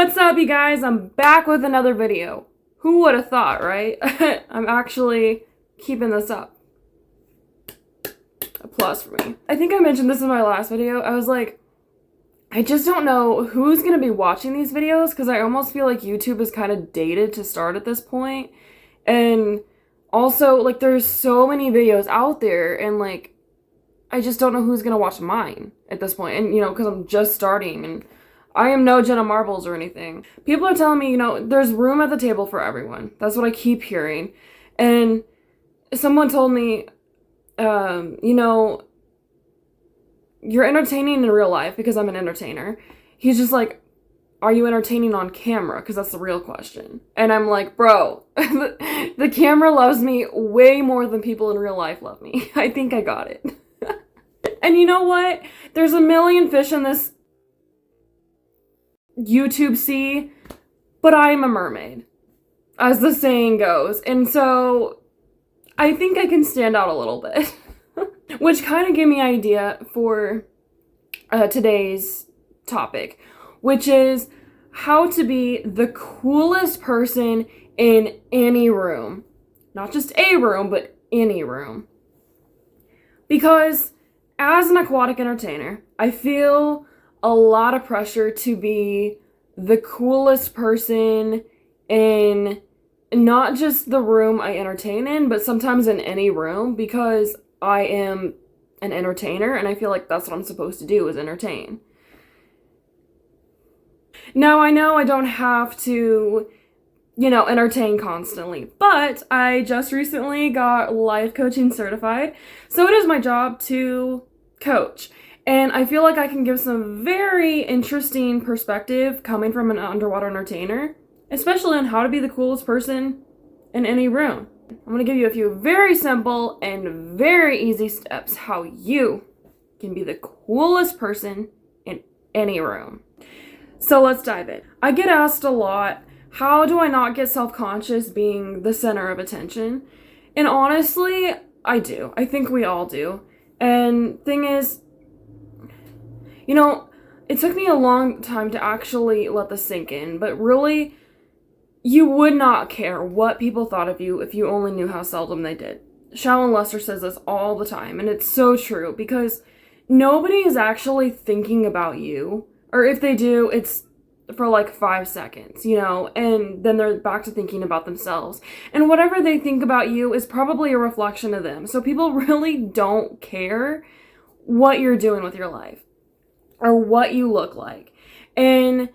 What's up, you guys? I'm back with another video. Who would have thought, right? I'm actually keeping this up. Applause for me. I think I mentioned this in my last video. I was like, I just don't know who's gonna be watching these videos because I almost feel like YouTube is kind of dated to start at this point. And also, like, there's so many videos out there and, like, I just don't know who's gonna watch mine at this point. And, you know, because I'm just starting and I am no Jenna Marbles or anything. People are telling me, you know, there's room at the table for everyone. That's what I keep hearing. And someone told me, you know, you're entertaining in real life because I'm an entertainer. He's just like, are you entertaining on camera? Because that's the real question. And I'm like, bro, the camera loves me way more than people in real life love me. I think I got it. And you know what? There's a million fish in this YouTube sea, but I'm a mermaid, as the saying goes. And so I think I can stand out a little bit. Which kind of gave me an idea for today's topic, which is how to be the coolest person in any room. Not just a room, but any room. Because as an aquatic entertainer, I feel a lot of pressure to be the coolest person in not just the room I entertain in, but sometimes in any room, because I am an entertainer and I feel like that's what I'm supposed to do, is entertain. Now, I know I don't have to, you know, entertain constantly, but I just recently got life coaching certified, so it is my job to coach. And I feel like I can give some very interesting perspective coming from an underwater entertainer, especially on how to be the coolest person in any room. I'm going to give you a few very simple and very easy steps how you can be the coolest person in any room. So let's dive in. I get asked a lot, how do I not get self-conscious being the center of attention? And honestly, I do. I think we all do. And thing is, you know, it took me a long time to actually let this sink in, but really, you would not care what people thought of you if you only knew how seldom they did. Shallon Lester says this all the time, and it's so true, because nobody is actually thinking about you, or if they do, it's for like 5 seconds, you know, and then they're back to thinking about themselves. And whatever they think about you is probably a reflection of them. So people really don't care what you're doing with your life or what you look like. And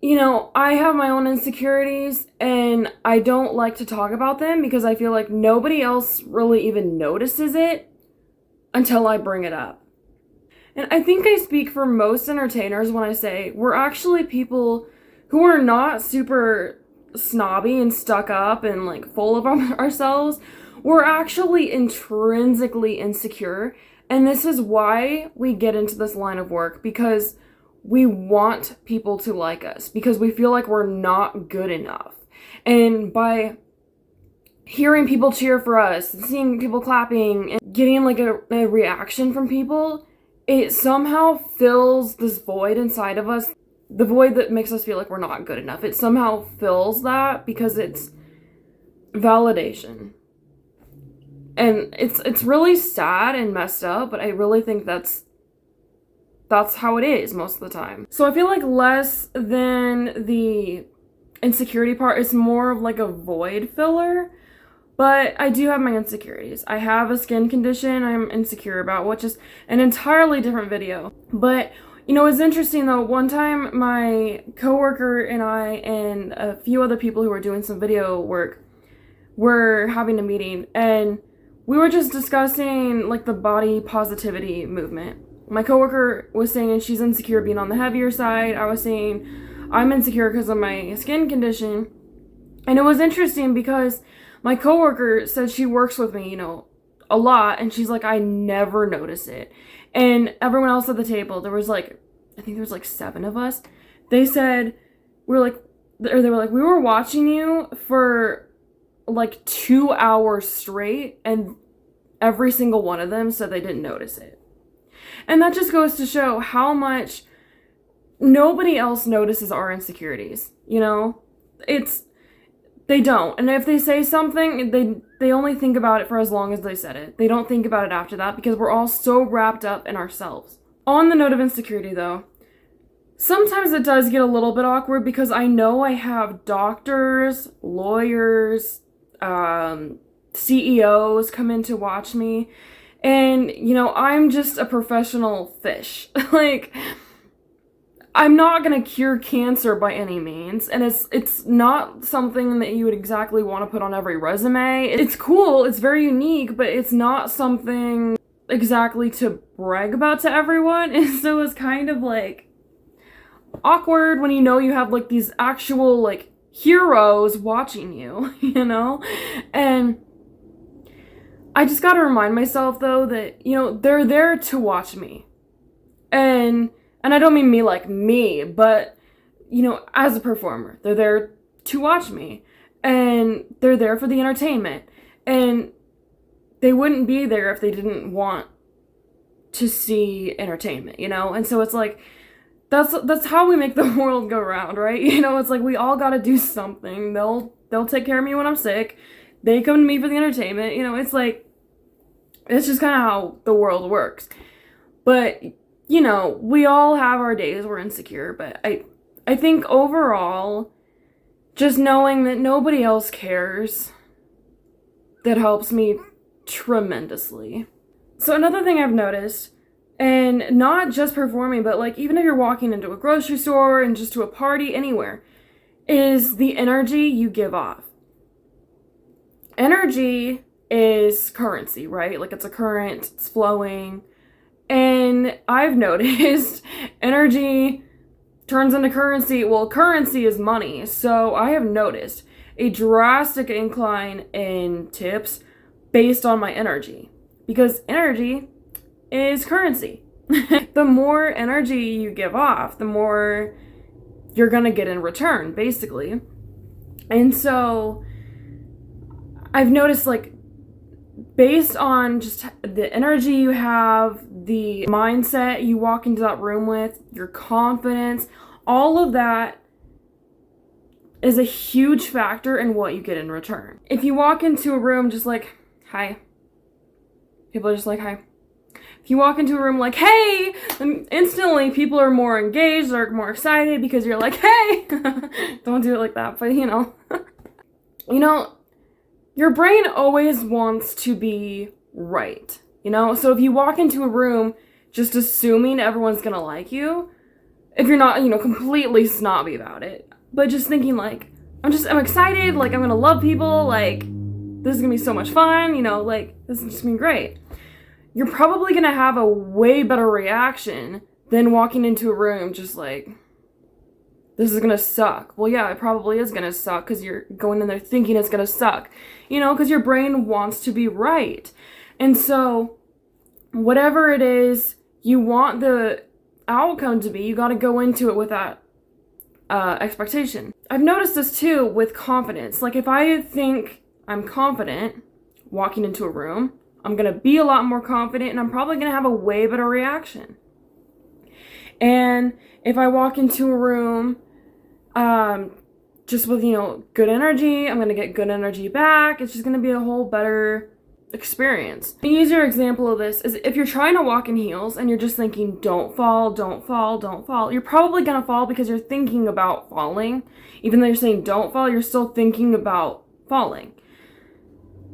you know, I have my own insecurities and I don't like to talk about them because I feel like nobody else really even notices it until I bring it up. And I think I speak for most entertainers when I say we're actually people who are not super snobby and stuck up and like full of ourselves. We're actually intrinsically insecure. And this is why we get into this line of work, because we want people to like us, because we feel like we're not good enough. And by hearing people cheer for us, seeing people clapping, and getting like a reaction from people, it somehow fills this void inside of us. The void that makes us feel like we're not good enough. It somehow fills that because it's validation. And it's really sad and messed up, but I really think that's how it is most of the time. So I feel like less than the insecurity part is more of like a void filler, but I do have my insecurities. I have a skin condition I'm insecure about, which is an entirely different video. But, you know, it's interesting though, one time my coworker and I and a few other people who were doing some video work were having a meeting, and we were just discussing like the body positivity movement. My coworker was saying she's insecure being on the heavier side. I was saying I'm insecure because of my skin condition. And it was interesting because my coworker said she works with me, you know, a lot. And she's like, I never notice it. And everyone else at the table, there was like, I think there was like 7 of us. They said, they were like, we were watching you for like 2 hours straight. And every single one of them said they didn't notice it. And that just goes to show how much nobody else notices our insecurities, you know? They don't. And if they say something, they only think about it for as long as they said it. They don't think about it after that because we're all so wrapped up in ourselves. On the note of insecurity, though, sometimes it does get a little bit awkward because I know I have doctors, lawyers, CEOs come in to watch me, and, you know, I'm just a professional fish. Like, I'm not gonna cure cancer by any means, and it's not something that you would exactly want to put on every resume. It's cool, it's very unique, but it's not something exactly to brag about to everyone, and so it's kind of, like, awkward when you know you have, like, these actual, like, heroes watching you, you know? And I just gotta remind myself, though, that, you know, they're there to watch me. And I don't mean me like me, but, you know, as a performer, they're there to watch me. And they're there for the entertainment. And they wouldn't be there if they didn't want to see entertainment, you know? And so it's like, that's how we make the world go round, right? You know, it's like we all gotta do something. They'll take care of me when I'm sick. They come to me for the entertainment. You know, it's like, it's just kind of how the world works. But, you know, we all have our days we're insecure, but I think overall, just knowing that nobody else cares, that helps me tremendously. So another thing I've noticed, and not just performing, but like even if you're walking into a grocery store and just to a party, anywhere, is the energy you give off. Energy is currency, right? Like it's a current, it's flowing. And I've noticed energy turns into currency. Well, currency is money. So I have noticed a drastic incline in tips based on my energy. Because energy is currency. The more energy you give off, the more you're gonna get in return, basically. And so I've noticed, like, based on just the energy you have, the mindset you walk into that room with, your confidence, all of that is a huge factor in what you get in return. If you walk into a room just like, hi, people are just like, hi. If you walk into a room like, hey, then instantly people are more engaged, they're more excited because you're like, hey. Don't do it like that, but you know. You know, your brain always wants to be right, you know? So if you walk into a room just assuming everyone's gonna like you, if you're not, you know, completely snobby about it, but just thinking like, I'm excited, like I'm gonna love people, like this is gonna be so much fun, you know, like this is just gonna be great. You're probably gonna have a way better reaction than walking into a room just like, this is gonna suck. Well, yeah, it probably is gonna suck because you're going in there thinking it's gonna suck, you know, because your brain wants to be right. And so, whatever it is you want the outcome to be, you gotta go into it with that expectation. I've noticed this too with confidence. Like, if I think I'm confident walking into a room, I'm gonna be a lot more confident and I'm probably gonna have a way better reaction. And if I walk into a room just with, you know, good energy, I'm gonna get good energy back. It's just gonna be a whole better experience. An easier example of this is if you're trying to walk in heels and you're just thinking, don't fall, don't fall, don't fall, you're probably gonna fall because you're thinking about falling. Even though you're saying don't fall, you're still thinking about falling.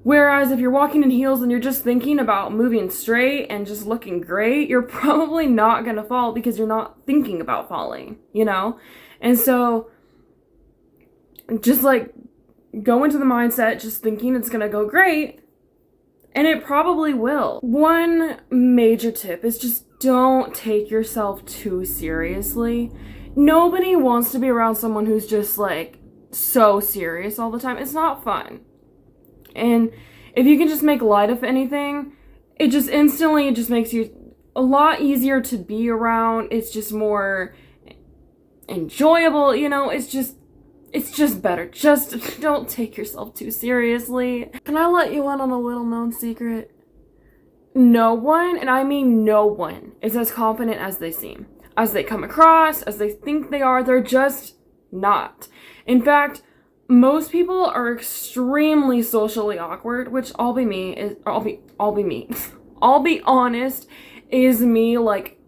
Whereas if you're walking in heels and you're just thinking about moving straight and just looking great, you're probably not gonna fall because you're not thinking about falling, you know? And so, just like, go into the mindset just thinking it's gonna go great, and it probably will. One major tip is just don't take yourself too seriously. Nobody wants to be around someone who's just like so serious all the time. It's not fun. And if you can just make light of anything, it just instantly makes you a lot easier to be around. It's just more enjoyable, you know, it's just better. Just don't take yourself too seriously. Can I let you in on a little known secret? no one, and I mean no one, is as confident as they seem, as they come across, as they think they are. They're just not. In fact, most people are extremely socially awkward, which I'll be me. I'll be honest, is me like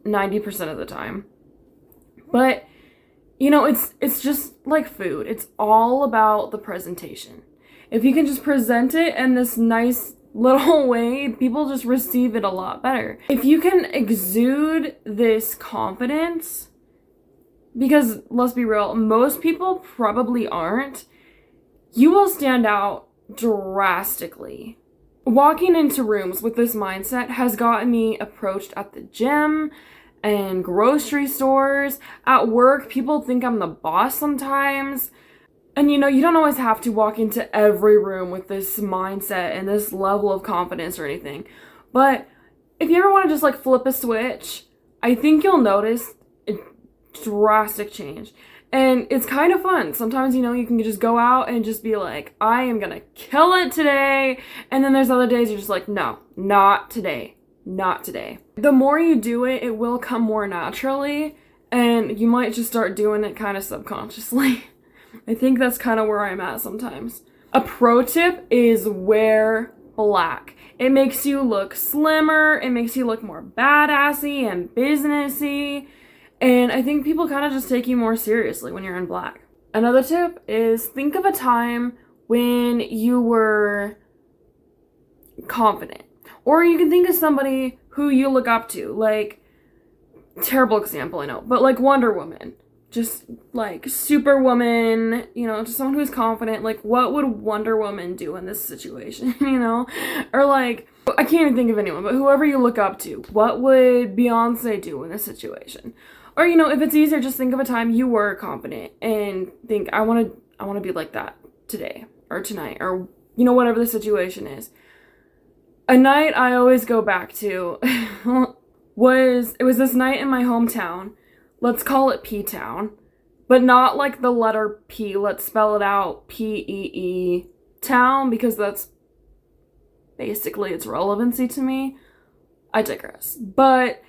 90% of the time. But you know, it's just like food. It's all about the presentation. If you can just present it in this nice little way, people just receive it a lot better. If you can exude this confidence, because let's be real, most people probably aren't, you will stand out drastically. Walking into rooms with this mindset has gotten me approached at the gym and grocery stores. At work, people think I'm the boss sometimes. And you know, you don't always have to walk into every room with this mindset and this level of confidence or anything. But if you ever want to just like flip a switch, I think you'll notice a drastic change. And it's kind of fun. Sometimes, you know, you can just go out and just be like, I am gonna kill it today. And then there's other days you're just like, no, not today. Not today. The more you do it, it will come more naturally, and you might just start doing it kind of subconsciously. I think that's kind of where I'm at sometimes. A pro tip is wear black. It makes you look slimmer, it makes you look more badassy and businessy, and I think people kind of just take you more seriously when you're in black. Another tip is think of a time when you were confident. Or you can think of somebody who you look up to, like, terrible example, I know, but like Wonder Woman. Just like Superwoman, you know, just someone who's confident. Like, what would Wonder Woman do in this situation, you know? Or like, I can't even think of anyone, but whoever you look up to, what would Beyonce do in this situation? Or, you know, if it's easier, just think of a time you were confident and think, I want to be like that today or tonight or, you know, whatever the situation is. A night I always go back to was this night in my hometown. Let's call it P-Town, but not like the letter P. Let's spell it out, P-E-E, town, because that's basically its relevancy to me. I digress. But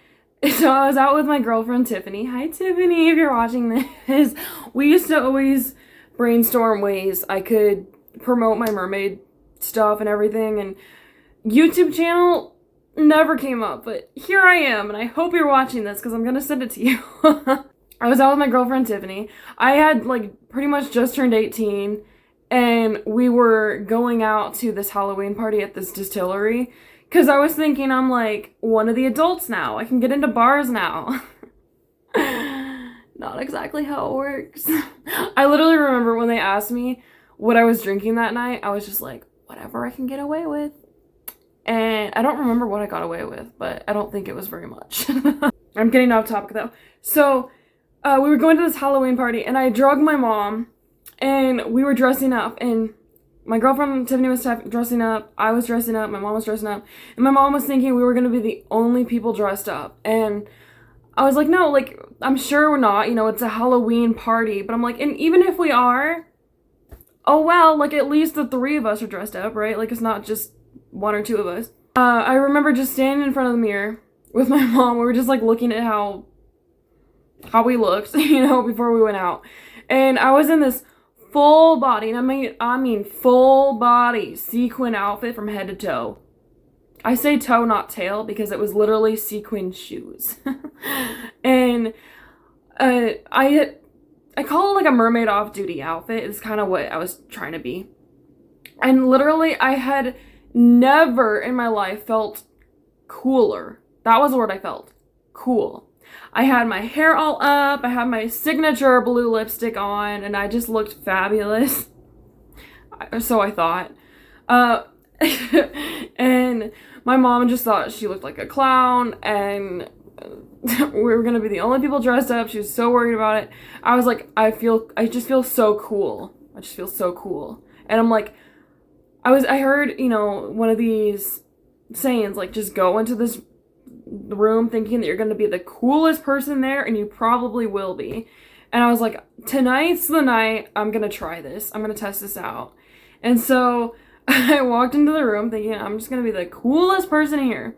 so I was out with my girlfriend Tiffany. Hi Tiffany, if you're watching this. We used to always brainstorm ways I could promote my mermaid stuff and everything, and YouTube channel never came up, but here I am, and I hope you're watching this because I'm gonna send it to you. I was out with my girlfriend Tiffany. I had like pretty much just turned 18, and we were going out to this Halloween party at this distillery because I was thinking I'm like one of the adults now. I can get into bars now. Not exactly how it works. I literally remember when they asked me what I was drinking that night, I was just like, whatever I can get away with. And I don't remember what I got away with, but I don't think it was very much. I'm getting off topic though. So we were going to this Halloween party, and I drugged my mom, and we were dressing up, and my girlfriend Tiffany was dressing up, I was dressing up, my mom was dressing up, and my mom was thinking we were going to be the only people dressed up. And I was like, no, like, I'm sure we're not, you know, it's a Halloween party. But I'm like, and even if we are, oh well, like, at least the three of us are dressed up, right? Like, it's not just one or two of us. I remember just standing in front of the mirror with my mom. We were just like looking at how we looked, you know, before we went out. And I was in this full body, and I mean full body sequin outfit from head to toe. I say toe, not tail, because it was literally sequin shoes. And I call it like a mermaid off-duty outfit. It's kind of what I was trying to be. And literally, I had never in my life felt cooler. That was the word I felt. Cool. I had my hair all up, I had my signature blue lipstick on, and I just looked fabulous. So I thought. And my mom just thought she looked like a clown, and we were gonna be the only people dressed up. She was so worried about it. I was like, I just feel so cool. I just feel so cool. And I'm like, I heard, you know, one of these sayings, like, just go into this room thinking that you're going to be the coolest person there, and you probably will be. And I was like, tonight's the night I'm going to try this. I'm going to test this out. And so I walked into the room thinking I'm just gonna be the coolest person here.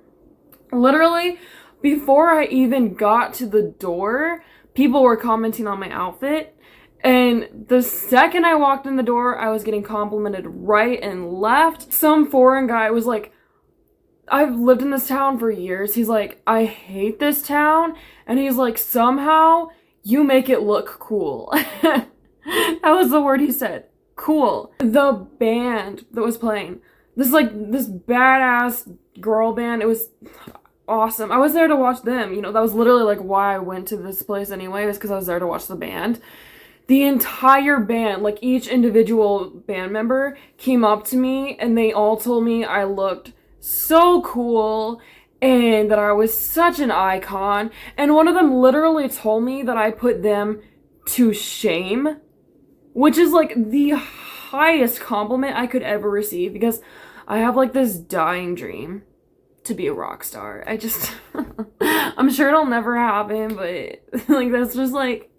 Literally, before I even got to the door, people were commenting on my outfit. And the second I walked in the door, I was getting complimented right and left. Some foreign guy was like, I've lived in this town for years. He's like, I hate this town. And he's like, somehow you make it look cool. That was the word he said. Cool. The band that was playing, this badass girl band, it was awesome. I was there to watch them. You know, that was literally like why I went to this place anyway, was because I was there to watch the band. The entire band, like each individual band member came up to me and they all told me I looked so cool and that I was such an icon. And one of them literally told me that I put them to shame, which is like the highest compliment I could ever receive, because I have like this dying dream to be a rock star. I'm sure it'll never happen, but like that's just like,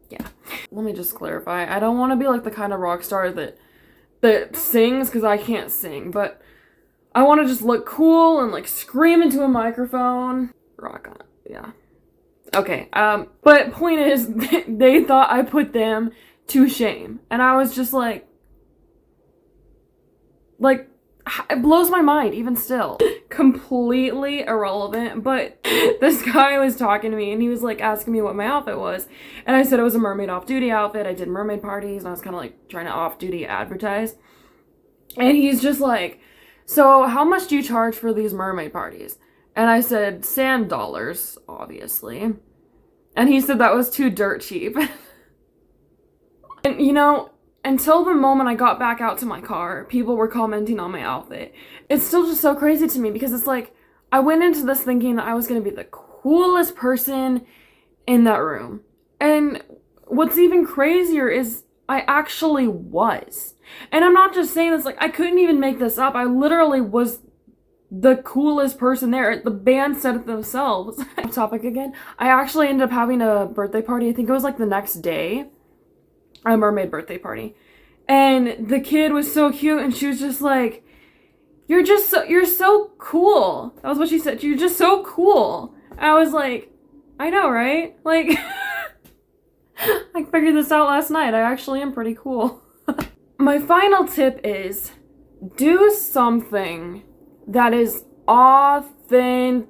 yeah. Let me just clarify. I don't want to be like the kind of rock star that sings, because I can't sing, but I want to just look cool and like scream into a microphone. Rock on. Yeah. Okay. But point is, they thought I put them to shame. And I was just like, it blows my mind even still. Completely irrelevant, but this guy was talking to me and he was like asking me what my outfit was. And I said it was a mermaid off-duty outfit. I did mermaid parties and I was kind of like trying to off-duty advertise. And he's just like, so how much do you charge for these mermaid parties? And I said, sand dollars, obviously. And he said that was too dirt cheap. And you know, until the moment I got back out to my car, people were commenting on my outfit. It's still just so crazy to me, because it's like, I went into this thinking that I was going to be the coolest person in that room. And what's even crazier is I actually was. And I'm not just saying this, like, I couldn't even make this up. I literally was the coolest person there. The band said it themselves. Off topic again. I actually ended up having a birthday party. I think it was like the next day. A mermaid birthday party. And the kid was so cute and she was just like, you're so cool. That was what she said. You're just so cool. I was like, I know, right? Like, I figured this out last night. I actually am pretty cool. My final tip is, do something that is authentic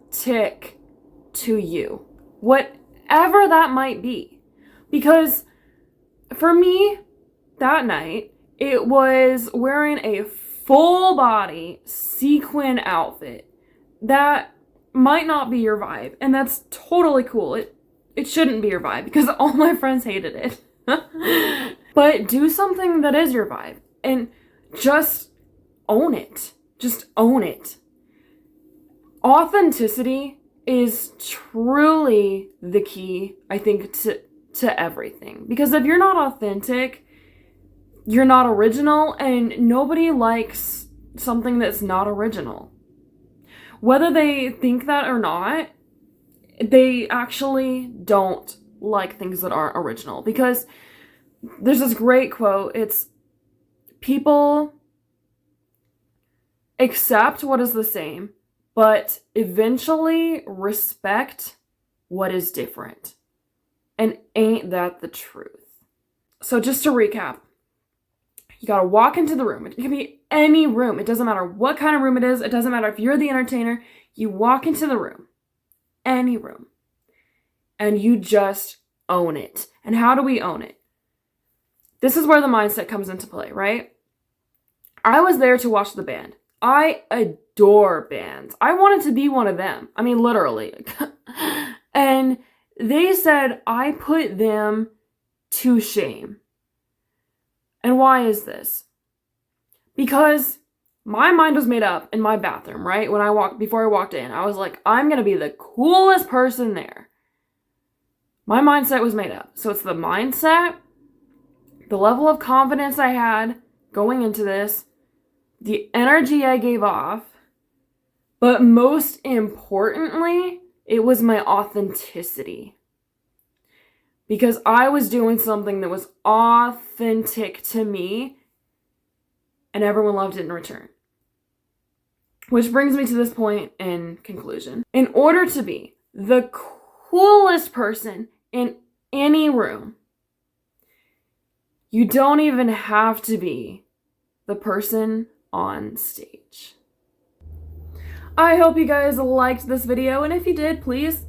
to you. Whatever that might be. Because for me, that night, it was wearing a full body sequin outfit. That might not be your vibe, and that's totally cool. It shouldn't be your vibe, because all my friends hated it. But do something that is your vibe, and just own it. Just own it. Authenticity is truly the key, I think, to everything. Because if you're not authentic, you're not original, and nobody likes something that's not original. Whether they think that or not, they actually don't like things that aren't original. Because there's this great quote, it's, people accept what is the same, but eventually respect what is different. And ain't that the truth? So just to recap, you gotta walk into the room. It can be any room. It doesn't matter what kind of room it is. It doesn't matter if you're the entertainer. You walk into the room, any room, and you just own it. And how do we own it? This is where the mindset comes into play, right? I was there to watch the band. I adore bands. I wanted to be one of them. I mean, literally. And they said I put them to shame. And why is this? Because my mind was made up in my bathroom, right? Before I walked in, I was like, I'm going to be the coolest person there. My mindset was made up. So it's the mindset, the level of confidence I had going into this, the energy I gave off, but most importantly, it was my authenticity. Because I was doing something that was authentic to me, and everyone loved it in return. Which brings me to this point in conclusion. In order to be the coolest person in any room, you don't even have to be the person on stage. I hope you guys liked this video, and if you did, please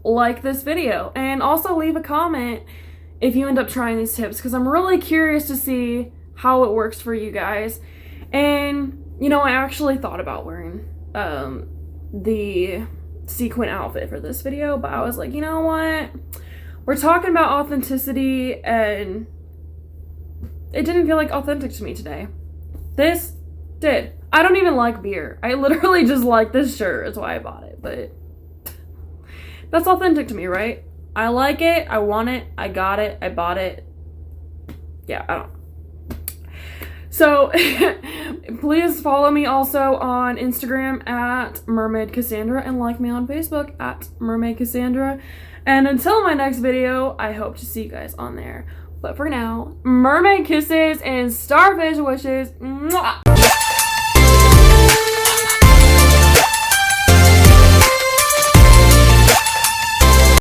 like this video. And also leave a comment if you end up trying these tips, because I'm really curious to see how it works for you guys. And, you know, I actually thought about wearing the sequin outfit for this video, but I was like, you know what? We're talking about authenticity, and it didn't feel like authentic to me today. This did. I don't even like beer. I literally just like this shirt. That's why I bought it, but that's authentic to me, right? I like it. I want it. I got it. I bought it. Yeah, I don't. So, please follow me also on Instagram at Mermaid Cassandra, and like me on Facebook at Mermaid Cassandra. And until my next video, I hope to see you guys on there. But for now, mermaid kisses and starfish wishes. Mwah!